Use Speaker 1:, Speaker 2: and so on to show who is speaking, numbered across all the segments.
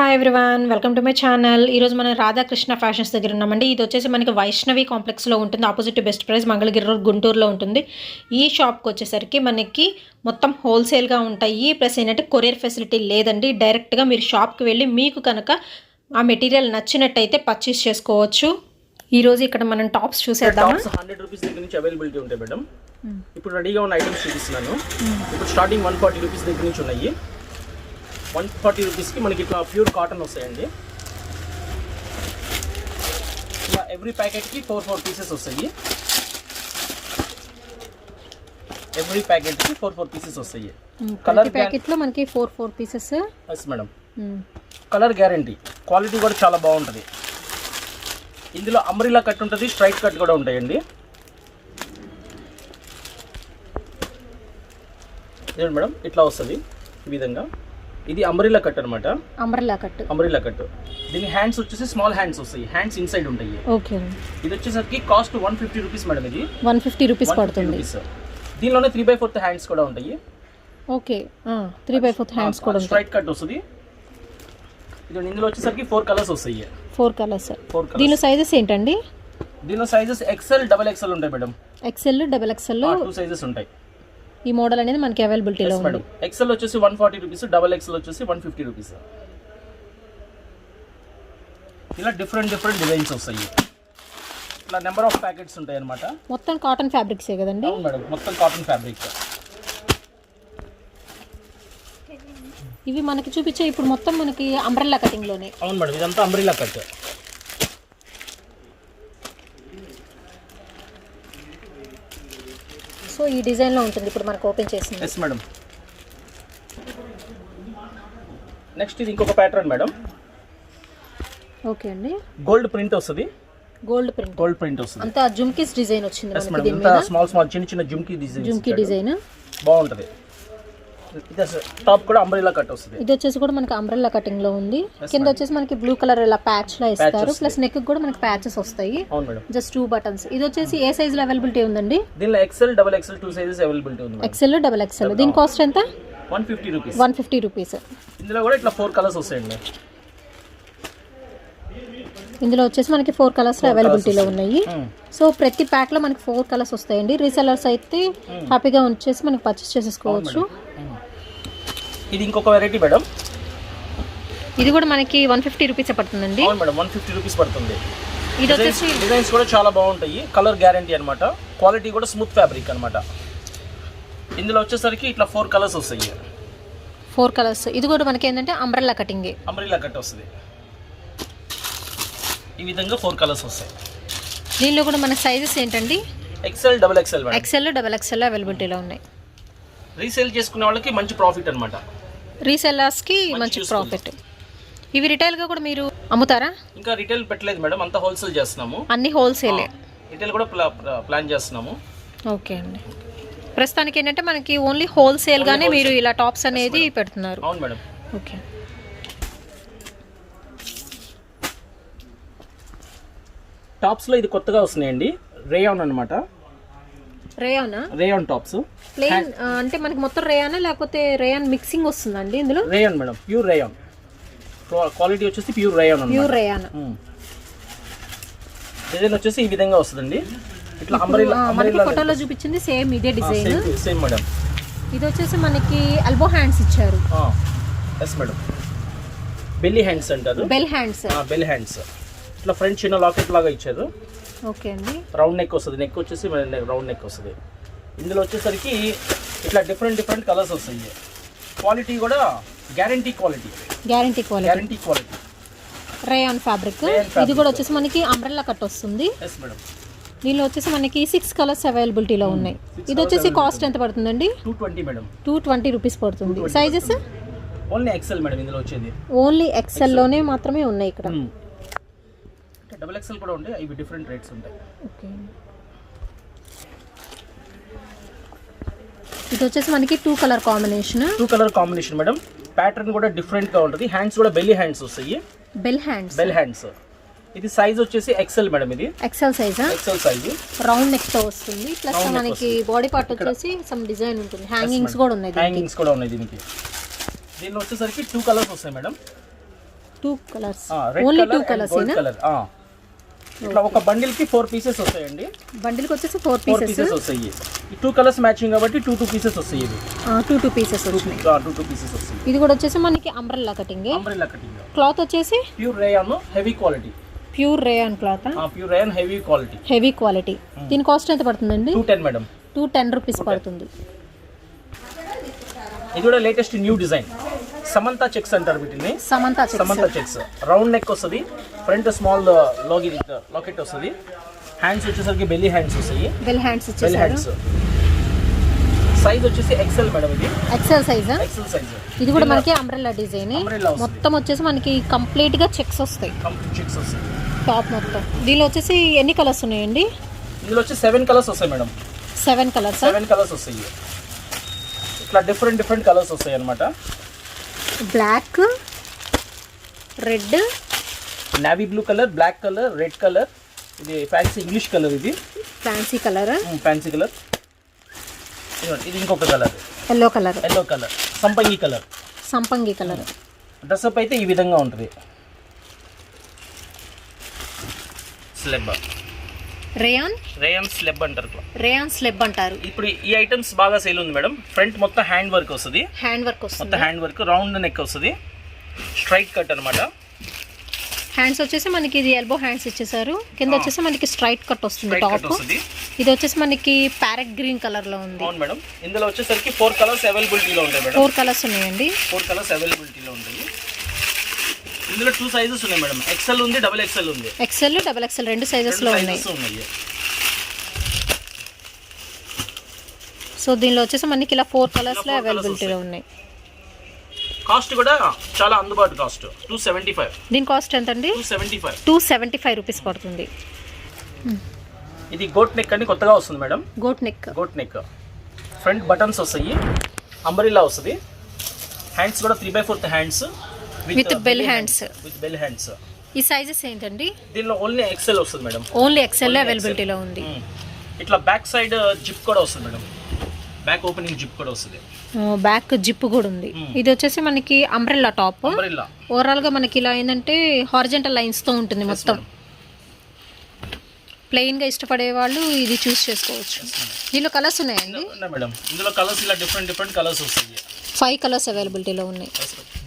Speaker 1: Hi everyone, welcome to my channel. ఈరోజు మనం Radhakrishna fashions దగ్గర ఉన్నామండి. ఇది వచ్చేసి మనకి వైష్ణవి కాంప్లెక్స్లో ఉంటుంది. Opposite best price Mangalagiri road గుంటూరులో ఉంటుంది. ఈ షాప్కి వచ్చేసరికి మనకి మొత్తం హోల్సేల్గా ఉంటాయి. ప్లస్ ఏంటంటే కొరియర్ ఫెసిలిటీ లేదండి. డైరెక్ట్గా మీరు షాప్కి వెళ్ళి మీకు కనుక ఆ మెటీరియల్ నచ్చినట్టయితే పర్చేస్ చేసుకోవచ్చు. ఈరోజు ఇక్కడ మనం టాప్స్ చూసేద్దాం.
Speaker 2: 100 రూపీస్ దగ్గర నుంచి అవైలబిలిటీ ఉంటాయి మేడం. ఇప్పుడు రెడీగా ఉన్న ఐటమ్స్ చూపిస్తున్నాను. ఇప్పుడు స్టార్టింగ్ 140 రూపీస్ దగ్గర నుంచి ఉన్నాయి. 140 రూపీస్కి మనకి ఇట్లా ప్యూర్ కాటన్ వస్తాయండి. ఇలా ఎవ్రీ ప్యాకెట్కి 4 పీసెస్ వస్తాయి. ఎవ్రీ ప్యాకెట్కి 4 పీసెస్ వస్తాయి.
Speaker 1: కలర్ ప్యాకెట్లో మనకి 4 pieces.
Speaker 2: Yes madam. Colour guarantee, quality కూడా చాలా బాగుంటుంది. ఇందులో అంబ్రెల్లా కట్ ఉంటుంది, స్ట్రైట్ కట్ కూడా ఉంటాయండి. ఇదండి మేడం, ఇట్లా వస్తుంది ఈ విధంగా. ఇది అంబ్రెల్లా కట్ అనమాట. Umbrella cut. దీని హ్యాండ్స్ వచ్చేసి స్మాల్ హ్యాండ్స్ వస్తాయి. హ్యాండ్స్ ఇన్సైడ్ ఉంటాయి.
Speaker 1: ఓకే.
Speaker 2: ఇది వచ్చేసరికి కాస్ట్ 150 రూపీస్ మేడం. ఇది
Speaker 1: 150 రూపీస్ పడుతుంది.
Speaker 2: దీనిలోనే 3/4 హ్యాండ్స్ కూడా ఉంటాయి.
Speaker 1: ఓకే, 3/4 హ్యాండ్స్ కూడా
Speaker 2: స్ట్రైట్ కట్ వస్తుంది. ఇది ఇందులో వచ్చేసరికి 4 కలర్స్ వస్తాయి.
Speaker 1: 4 కలర్స్. దీనిలో సైజెస్ ఏంటండి?
Speaker 2: దీనిలో సైజెస్ XL, XXL ఉంటాయి మేడం.
Speaker 1: XL, XXL
Speaker 2: 2 సైజెస్ ఉంటాయి.
Speaker 1: ఈ మోడల్ అనేది మనకి అవైలబిలిటీలో ఉంది.
Speaker 2: XL వచ్చేసి 140 రూపీస్, XXL వచ్చేసి 150 రూపీస్. ఇలా డిఫరెంట్ డిజైన్స్ వస్తాయి. ఇలా నెంబర్ ఆఫ్ ప్యాకెట్స్ ఉంటాయి అన్నమాట.
Speaker 1: మొత్తం కాటన్ ఫ్యాబ్రిక్సే కదండి?
Speaker 2: అవును మేడం, మొత్తం కాటన్ ఫ్యాబ్రిక్.
Speaker 1: ఇవి మనకి చూపించే ఇప్పుడు మొత్తం మనకి అంబ్రెల్లా కటింగ్ లోనే.
Speaker 2: అవును మేడం, ఇదంతా అంబ్రెల్లా కట్.
Speaker 1: సో ఈ డిజైన్ లో ఉంటుంది ఇప్పుడు మనకు ఓపెన్ చేసింది.
Speaker 2: Yes madam. నెక్స్ట్ ఇది ఇంకొక ప్యాటర్న్ మేడం.
Speaker 1: ఓకే అండి.
Speaker 2: గోల్డ్ ప్రింట్ వస్తుంది.
Speaker 1: గోల్డ్ ప్రింట్ వస్తుంది. అంతా జుమ్కీస్ డిజైన్ వచ్చింది మనకి. దీని మీద
Speaker 2: స్మాల్ చిన్న జుమ్కీ డిజైన్ బాగుంటది. ఇది టాప్ కూడా అంబ్రెల్లా కట్ వస్తుంది.
Speaker 1: ఇది వచ్చేసి కూడా మనకి అంబ్రెల్లా కటింగ్ లో ఉంది. కింద వచ్చేసి మనకి బ్లూ కలర్ ఇలా ప్యాచ్ లా ఇస్తారు. ప్లస్ నెక్ కూడా మనకి ప్యాచెస్ వస్తాయి.
Speaker 2: అవును మేడం.
Speaker 1: Just 2 buttons. ఇది వచ్చేసి ఏ సైజ్ లో అవైలబిలిటీ ఉందండి?
Speaker 2: దీనిలో XL, XXL 2 సైజెస్ అవైలబిలిటీ ఉంది.
Speaker 1: XL, XXL. దీని కాస్ట్ ఎంత?
Speaker 2: 150 రూపీస్.
Speaker 1: 150 రూపీస్.
Speaker 2: ఇందులో కూడా ఇట్లా 4 కలర్స్ వస్తాయండి.
Speaker 1: ఇందులో వచ్చేసి మనకి 4 కలర్స్ అవైలబిలిటీలో ఉన్నాయి. సో ప్రతి ప్యాక్ లో మనకి 4 కలర్స్ వస్తాయండి. రీసెల్లర్స్ అయితే హ్యాపీగా వచ్చేసి మనకి పర్చేస్ చేసేసుకోవచ్చు.
Speaker 2: ఇది ఇంకొక వెరైటీ మేడం.
Speaker 1: ఇది కూడా మనకి 150 రూపీస్ పడుతుందండి.
Speaker 2: అవును మేడం, 150 రూపీస్ పడుతుంది.
Speaker 1: ఇది వచ్చేసి
Speaker 2: డిజైన్స్ కూడా చాలా బాగుంటాయి. కలర్ గ్యారంటీ అన్నమాట. క్వాలిటీ కూడా స్మూత్ ఫ్యాబ్రిక్ అన్నమాట. ఇందులో వచ్చేసరికి ఇట్లా 4 కలర్స్ వస్తాయి.
Speaker 1: 4 కలర్స్. ఇది కూడా మనకి ఏంటంటే అంబ్రెల్లా కటింగ్.
Speaker 2: అంబ్రెల్లా కట్ వస్తుంది. ఈ విధంగా 4 కలర్స్ వస్తాయి.
Speaker 1: దీనిలో కూడా మన సైజెస్ ఏంటండి?
Speaker 2: XL, XXL madam.
Speaker 1: XL, XXL అవైలబిలిటీలో ఉన్నాయి.
Speaker 2: రీసేల్ చేసుకునే వాళ్ళకి మంచి ప్రాఫిట్ అన్నమాట.
Speaker 1: రీసెల్లర్స్ కి మంచి ప్రాఫిట్. ఇవి రిటైల్ గా కూడా మీరు అమ్ముతారా?
Speaker 2: ఇంకా రిటైల్ పెట్టలేదు మేడం, అంతా హోల్సేల్ చేస్తున్నాము.
Speaker 1: అన్ని హోల్సేలే.
Speaker 2: రిటైల్ కూడా ప్లాన్ చేస్తున్నాము.
Speaker 1: ఓకే అండి. ప్రస్తుతానికి ఏంటంటే మనకి ఓన్లీ హోల్సేల్ గానే మీరు ఇలా టాప్స్ అనేది పెడుతున్నారు.
Speaker 2: అవును మేడం.
Speaker 1: ఓకే.
Speaker 2: టాప్స్ లో ఇది కొత్తగా వస్తున్నాయండి. రేయాన్ అన్నమాట. Rayon tops.
Speaker 1: ప్లెయిన్ అంటే మనకి మొత్తం రేయానా లేకపోతే రేయాన్ మిక్సింగ్ వస్తుందండి ఇందులో?
Speaker 2: Rayon madam, pure rayon. Quality వచ్చేసి ప్యూర్ రేయాన్ అన్నమాట.
Speaker 1: Pure rayon.
Speaker 2: డిజైన్ వచ్చేసి ఈ విధంగా వస్తుందండి. ఇట్లా అంబ్రెల్లా
Speaker 1: ఫోటోలో చూపించింది సేమ్ ఇదే డిజైన్.
Speaker 2: Same madam.
Speaker 1: ఇది వచ్చేసి మనకి ఎల్బో హ్యాండ్స్ ఇచ్చారు.
Speaker 2: Yes madam. బెల్లీ హ్యాండ్స్ అంటారు.
Speaker 1: Bell hands.
Speaker 2: ఇట్లా ఫ్రంట్ చిన్న లాకెట్ లాగా ఇచ్చారు.
Speaker 1: ఓకే అండి.
Speaker 2: రౌండ్ నెక్ వస్తుంది. నెక్ వచ్చేసి రౌండ్ నెక్ వస్తుంది. ఇందులో వచ్చేసరికి ఇట్లా డిఫరెంట్ కలర్స్ వస్తాయి. క్వాలిటీ కూడా గ్యారంటీ క్వాలిటీ.
Speaker 1: Rayon fabric. ఇది కూడా వచ్చేసి మనకి అంబ్రెల్లా కట్ వస్తుంది.
Speaker 2: Yes madam.
Speaker 1: దీనిలో వచ్చేసి మనకి 6 కలర్స్ అవైలబిలిటీలో ఉన్నాయి. ఇది వచ్చేసి కాస్ట్ ఎంత పడుతుందండి?
Speaker 2: 220 మేడం.
Speaker 1: 220 రూపీస్ పడుతుంది. Sizes
Speaker 2: only XL madam. ఇందులో వచ్చేది
Speaker 1: ఓన్లీ XL లోనే మాత్రమే ఉన్నాయి ఇక్కడ.
Speaker 2: XXL కూడా ఉంటాయి. ఇవి డిఫరెంట్ రేట్స్ ఉంటాయి.
Speaker 1: ఓకే. ఇది వచ్చేసి మనకి 2 కలర్ కాంబినేషన్
Speaker 2: మేడం. ప్యాటర్న్ కూడా డిఫరెంట్ గా ఉంటుంది. హ్యాండ్స్ కూడా బెల్లీ హ్యాండ్స్ వస్తాయి.
Speaker 1: Bell hands.
Speaker 2: ఇది సైజ్ వచ్చేసి XL మేడం. ఇది
Speaker 1: XL సైజ్. రౌండ్ నెక్ తో వస్తుంది. ప్లస్ మనకి బాడీ పార్ట్ వచ్చేసి సమ్ డిజైన్ ఉంటుంది. హ్యాంగింగ్స్ కూడా ఉన్నాయి.
Speaker 2: దీనికి దీనిలో వచ్చేసరికి 2 కలర్స్ వస్తాయి madam.
Speaker 1: 2 colours
Speaker 2: red
Speaker 1: only 2
Speaker 2: colour
Speaker 1: colours
Speaker 2: gold colour. ఇట్లా ఒక బండిల్ కి 4 పీసెస్ వస్తాయండి.
Speaker 1: బండిల్ కి వచ్చేసి 4
Speaker 2: పీసెస్ వస్తాయి. ఈ 2 కలర్స్ మ్యాచింగ్ కాబట్టి 2 పీసెస్ వస్తాయి. ఇవి
Speaker 1: 2 పీసెస్ వచ్చినాయి.
Speaker 2: 2 పీసెస్ వస్తాయి.
Speaker 1: ఇది కూడా వచ్చేసి మనకి అంబ్రెల్లా కటింగ్. క్లాత్ వచ్చేసి
Speaker 2: pure rayon heavy quality.
Speaker 1: Pure rayon cloth.
Speaker 2: Pure rayon heavy quality.
Speaker 1: దీని కాస్ట్ ఎంత పడుతుందండి?
Speaker 2: 210 మేడం.
Speaker 1: 210 రూపీస్ పడుతుంది.
Speaker 2: ఇది కూడా latest new design Samantha checks అంటారు వీటిని.
Speaker 1: సమంతా
Speaker 2: చెక్స్ రౌండ్ నెక్ వస్తుంది. ఫ్రంట్ స్మాల్ లాకెట్ వస్తుంది. హ్యాండ్స్ వచ్చేసరికి బెల్లీ హ్యాండ్స్ వస్తాయి.
Speaker 1: బెల్ హ్యాండ్స్
Speaker 2: సైజ్ వచ్చేసి ఎక్సెల్ మేడం. ఇది
Speaker 1: ఎక్సెల్ సైజ్. ఇది కూడా మనకి అంబ్రెల్లా డిజైన్. మొత్తం వచ్చేసి మనకి కంప్లీట్ గా చెక్స్ వస్తాయి. టాప్ మొత్తం. దీనిలో వచ్చేసి ఎన్ని కలర్స్ ఉన్నాయండి?
Speaker 2: ఇందులో వచ్చి 7 కలర్స్ వస్తాయి మేడం.
Speaker 1: 7 కలర్స్.
Speaker 2: 7 కలర్స్ వస్తాయి. ఇట్లా డిఫరెంట్ కలర్స్ వస్తాయి అన్నమాట.
Speaker 1: Black, red,
Speaker 2: navy blue colour, black colour, red colour. ఇది ఫ్యాన్సీ ఇంగ్లీష్ కలర్. ఇది
Speaker 1: ఫ్యాన్సీ కలర్.
Speaker 2: ఇది ఇంకొక కలర్
Speaker 1: ఎల్లో కలర్. సంపంగి కలర్.
Speaker 2: డ్రెస్అప్ అయితే ఈ విధంగా ఉంటుంది. స్లెబ్ రేయాన్ స్లెబ్ అంటారు. ఇప్పుడు ఈ ఐటమ్స్ బాగా సేల్ ఉంది మేడం. ఫ్రంట్ మొత్తం హ్యాండ్ వర్క్ వస్తుంది. హ్యాండ్ వర్క్ రౌండ్ నెక్ వస్తుంది. స్ట్రైట్ కట్ అన్నమాట.
Speaker 1: హ్యాండ్స్ వచ్చేసి మనకి ఇది ఎల్బో హ్యాండ్స్ ఇచ్చేసారు. కింద వచ్చేసి మనకి స్ట్రైట్ కట్ వస్తుంది టాప్. ఇది వచ్చేసి మనకి ప్యారెట్ గ్రీన్ కలర్ లో ఉంది.
Speaker 2: అవును మేడం. ఇందులో వచ్చేసరికి 4 కలర్స్ అవైలబిలిటీలో ఉంటాయి మేడం.
Speaker 1: 4 కలర్స్ ఉన్నాయండి.
Speaker 2: 4 కలర్స్ అవైలబిలిటీలో ఉంటాయి. ఇందులో 2 సైజెస్ ఉన్నాయి మేడం. ఎక్సెల్ ఉంది, డబుల్ ఎక్సెల్ ఉంది.
Speaker 1: ఎక్సెల్, డబుల్ ఎక్సెల్ 2 సైజెస్ లో ఉన్నాయి. సో దీనిలో వచ్చేసి మనకి ఇలా 4 కలర్స్ లో అవైలబిలిటీలో ఉన్నాయి.
Speaker 2: కాస్ట్ కూడా చాలా అందుబాటు కాస్ట్ 275.
Speaker 1: దీని కాస్ట్ ఎంత అండి? 275 రూపీస్ పడుతుంది.
Speaker 2: ఇది గోట్ నెక్ అని కొత్తగా వస్తుంది madam.
Speaker 1: Goat neck.
Speaker 2: Front buttons వస్తాయి. అంబ్రెల్లా వస్తుంది. హ్యాండ్స్ కూడా 3/4 హ్యాండ్స్
Speaker 1: విత్ బెల్ హ్యాండ్స్. ఈ సైజెస్ ఏంటండి?
Speaker 2: దీనిలో ఓన్లీ ఎక్సెల్ వస్తుంది మేడం.
Speaker 1: ఓన్లీ ఎక్సెల్ అవైలబిలిటీలో ఉంది.
Speaker 2: ఇట్లా బ్యాక్ సైడ్ జిప్ కూడా వస్తుంది మేడం. బ్యాక్ ఓపెనింగ్ జిప్ కూడా వస్తుంది.
Speaker 1: బ్యాక్ జిప్ కూడా ఉంది. ఇది వచ్చేసి మనకి అంబ్రెల్లా టాప్. ఓవరాల్ గా మనకి ఇలా ఏంటంటే హారిజంటల్ లైన్స్ తో ఉంటుంది మొత్తం. ప్లెయిన్ గా ఇష్టపడే వాళ్ళు ఇది చూస్ చేసుకోవచ్చు. దీనిలో కలర్స్ ఉన్నాయండి
Speaker 2: మేడం. ఇందులో కలర్స్ ఇలా డిఫరెంట్ కలర్స్ వస్తాయి.
Speaker 1: 5 కలర్స్ అవైలబిలిటీలో ఉన్నాయి.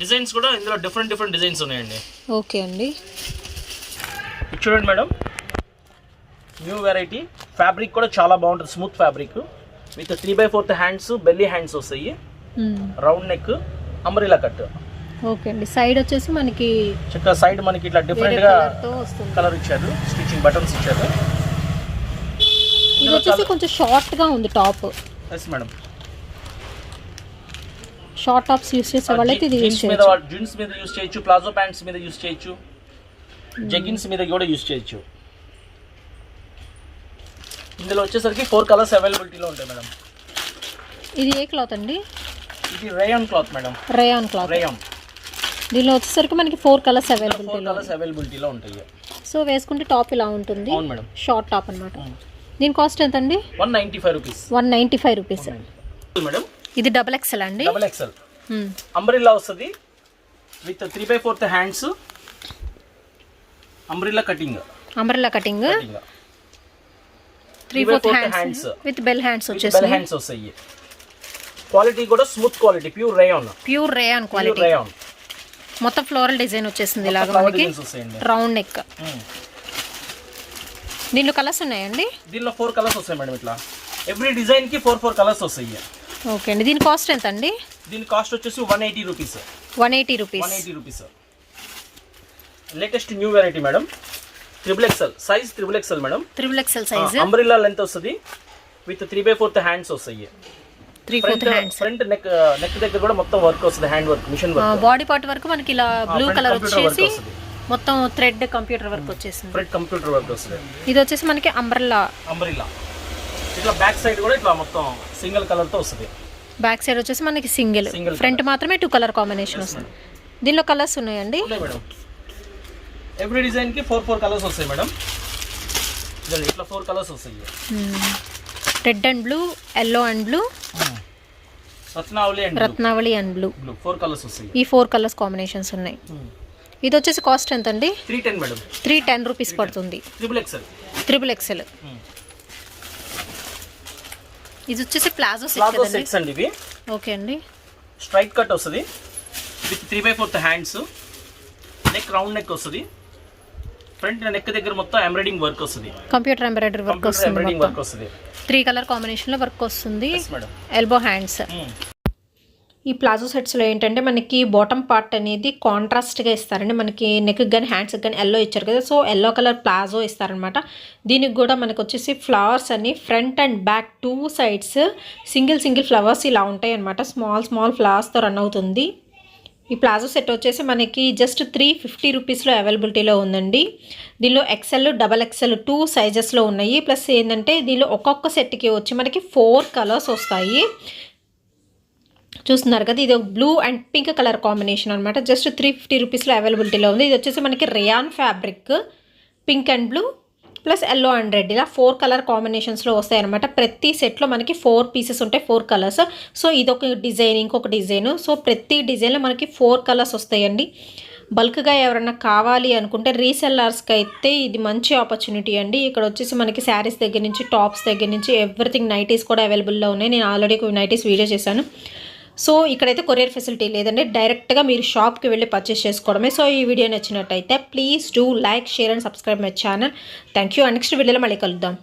Speaker 2: డిజైన్స్ కూడా ఇందులో డిఫరెంట్ డిజైన్స్ ఉన్నాయండి.
Speaker 1: ఓకే అండి.
Speaker 2: చూడండి మేడం, న్యూ వెరైటీ. ఫ్యాబ్రిక్ కూడా చాలా బాగుంటుంది. Smooth fabric with 3/4 hands, belly hands వస్తాయి. Round neck, umbrella cut.
Speaker 1: Okay అండి. సైడ్ వచ్చేసి మనకి
Speaker 2: చక్కగా సైడ్ మనకి ఇట్లా డిఫరెంట్ గా కలర్ ఇచ్చారు. స్టిచింగ్ బటన్స్ ఇచ్చారు.
Speaker 1: ఇది వచ్చేసి కొంచెం షార్ట్ గా ఉంది top.
Speaker 2: Yes madam.
Speaker 1: Short tops use చేసే వాళ్ళైతే ఇది యూస్
Speaker 2: చేయొచ్చు. జీన్స్ మీద యూస్ చేయొచ్చు, ప్లాజో ప్యాంట్స్ మీద యూస్ చేయొచ్చు, జెగిన్స్ మీద కూడా యూస్ చేయొచ్చు. ఇందులో వచ్చేసరికి 4 కలర్స్ అవైలబిలిటీలో ఉంటాయి మేడం.
Speaker 1: ఇది ఏ క్లాత్ అండి?
Speaker 2: ఇది రేయాన్ క్లాత్ మేడం.
Speaker 1: రేయాన్. దీనిలో వచ్చేసరికి మనకి 4 కలర్స్
Speaker 2: అవైలబిలిటీలో ఉంటాయి.
Speaker 1: సో వేసుకుంటే టాప్ ఇలా ఉంటుంది.
Speaker 2: అవును మేడం.
Speaker 1: షార్ట్ టాప్ అన్నమాట. దీని కాస్ట్ ఎంత అండి?
Speaker 2: 195 రూపీస్.
Speaker 1: 195 rupees
Speaker 2: madam.
Speaker 1: ఇది డబుల్ ఎక్సెల్ అండి.
Speaker 2: Double XL. అంబ్రెల్లా వస్తుంది with 3/4 hands. Umbrella cutting. 3/4 hands
Speaker 1: with bell hands
Speaker 2: వస్తాయి. క్వాలిటీ కూడా smooth quality. Pure rayon quality.
Speaker 1: మొత్తం ఫ్లోరల్ డిజైన్ వచ్చేసింది ఇలాగా మనకి. Round neck. దీనిలో కలర్స్ ఉన్నాయండి?
Speaker 2: దీనిలో 4 కలర్స్ వస్తాయి మేడం. ఇట్లా ఎవ్రీ డిజైన్ కి 4 కలర్స్ వస్తాయి.
Speaker 1: ఓకే అండి. దీని కాస్ట్ ఎంత అండి?
Speaker 2: దీని కాస్ట్ వచ్చేసి 180 rupees.
Speaker 1: 180 rupees.
Speaker 2: Latest new variety madam. Triple XL size. Triple XL madam.
Speaker 1: Size.
Speaker 2: Umbrella length వస్తుంది విత్ 3/4 హ్యాండ్స్ వస్తాయి.
Speaker 1: 3/4 హ్యాండ్స్.
Speaker 2: ఫ్రంట్ నెక్ దగ్గర కూడా మొత్తం వర్క్ వస్తుంది. Hand work, machine work.
Speaker 1: Body part వరకు మనకి ఇలా బ్లూ కలర్ వచ్చేసి మొత్తం థ్రెడ్ కంప్యూటర్ వర్క్ వచ్చేసింది. ఇది వచ్చేసి మనకి అంబ్రెల్లా.
Speaker 2: ఇట్లా బ్యాక్ సైడ్ కూడా ఇట్లా మొత్తం సింగిల్ కలర్ తో వస్తుంది.
Speaker 1: బ్యాక్ సైడ్ వచ్చేసి మనకి సింగిల్. ఫ్రంట్ మాత్రమే 2 కలర్ కాంబినేషన్ వస్తుంది. దీనిలో కలర్స్ ఉన్నాయండి?
Speaker 2: మేడం ఎవ్రీ డిజైన్ కి 4 కలర్స్ వస్తాయి మేడం. ఇట్లా 4 కలర్స్ వస్తాయి.
Speaker 1: Red and blue, yellow and blue, Ratnavali and blue.
Speaker 2: 4 colours వస్తాయి.
Speaker 1: ఈ 4 కలర్స్ కాంబినేషన్స్ ఉన్నాయి. ఇది వచ్చేసి కాస్ట్ ఎంత అండి?
Speaker 2: 310 మేడం.
Speaker 1: 310 రూపీస్ పడుతుంది. Triple XL. ఇది వచ్చేసి ప్లాజో
Speaker 2: సెట్స్ అండి ఇవి.
Speaker 1: ఓకే అండి.
Speaker 2: స్ట్రైట్ కట్ వస్తుంది with 3/4 hands, neck round neck వస్తుంది, ఫ్రంట్ నెక్ దగ్గర మొత్తం ఎంబ్రాయిడింగ్ వర్క్ వస్తుంది,
Speaker 1: కంప్యూటర్ ఎంబ్రాయిడరీ వర్క్
Speaker 2: వస్తుంది.
Speaker 1: 3 కలర్ కాంబినేషన్ లో వర్క్ వస్తుంది. Elbow hands. ఈ ప్లాజో సెట్స్లో ఏంటంటే మనకి బాటమ్ పార్ట్ అనేది కాంట్రాస్ట్గా ఇస్తారండి. మనకి నెక్ కానీ హ్యాండ్స్కి కానీ ఎల్లో ఇచ్చారు కదా, సో ఎల్లో కలర్ ప్లాజో ఇస్తారనమాట. దీనికి కూడా మనకు వచ్చేసి ఫ్లవర్స్ అని front and back 2 sides single flowers ఇలా ఉంటాయి అనమాట. స్మాల్ ఫ్లవర్స్తో రన్ అవుతుంది. ఈ ప్లాజో సెట్ వచ్చేసి మనకి జస్ట్ 350 రూపీస్లో అవైలబిలిటీలో ఉందండి. దీనిలో ఎక్సెల్, డబల్ ఎక్సెల్ 2 సైజెస్లో ఉన్నాయి. ప్లస్ ఏంటంటే దీనిలో ఒక్కొక్క సెట్కి వచ్చి మనకి 4 కలర్స్ వస్తాయి. చూస్తున్నారు కదా, ఇది blue and pink colour combination అనమాట. జస్ట్ 350 రూపీస్లో అవైలబిలిటీలో ఉంది. ఇది వచ్చేసి మనకి rayon fabric, pink and blue plus yellow and red ఇలా 4 కలర్ కాంబినేషన్స్లో వస్తాయి అనమాట. ప్రతి సెట్లో మనకి 4 పీసెస్ ఉంటాయి, 4 కలర్స్. సో ఇదొక డిజైన్, ఇంకొక డిజైన్. సో ప్రతి డిజైన్లో మనకి 4 కలర్స్ వస్తాయండి. బల్క్గా ఎవరైనా కావాలి అనుకుంటే రీసెల్లర్స్కి అయితే ఇది మంచి ఆపర్చునిటీ అండి. ఇక్కడ వచ్చేసి మనకి శారీస్ దగ్గర నుంచి టాప్స్ దగ్గర నుంచి ఎవ్రీథింగ్, నైటీస్ కూడా అవైలబుల్లో ఉన్నాయి. నేను ఆల్రెడీ నైటీస్ వీడియో చేశాను. సో ఇక్కడైతే కొరియర్ ఫెసిలిటీ లేదండి, డైరెక్ట్గా మీరు షాప్కి వెళ్ళి పర్చేస్ చేసుకోవడమే. సో ఈ వీడియో నచ్చినట్టయితే please do like, share and subscribe my channel. Thank you. Next వీడియోలో మళ్ళీ కలుద్దాం.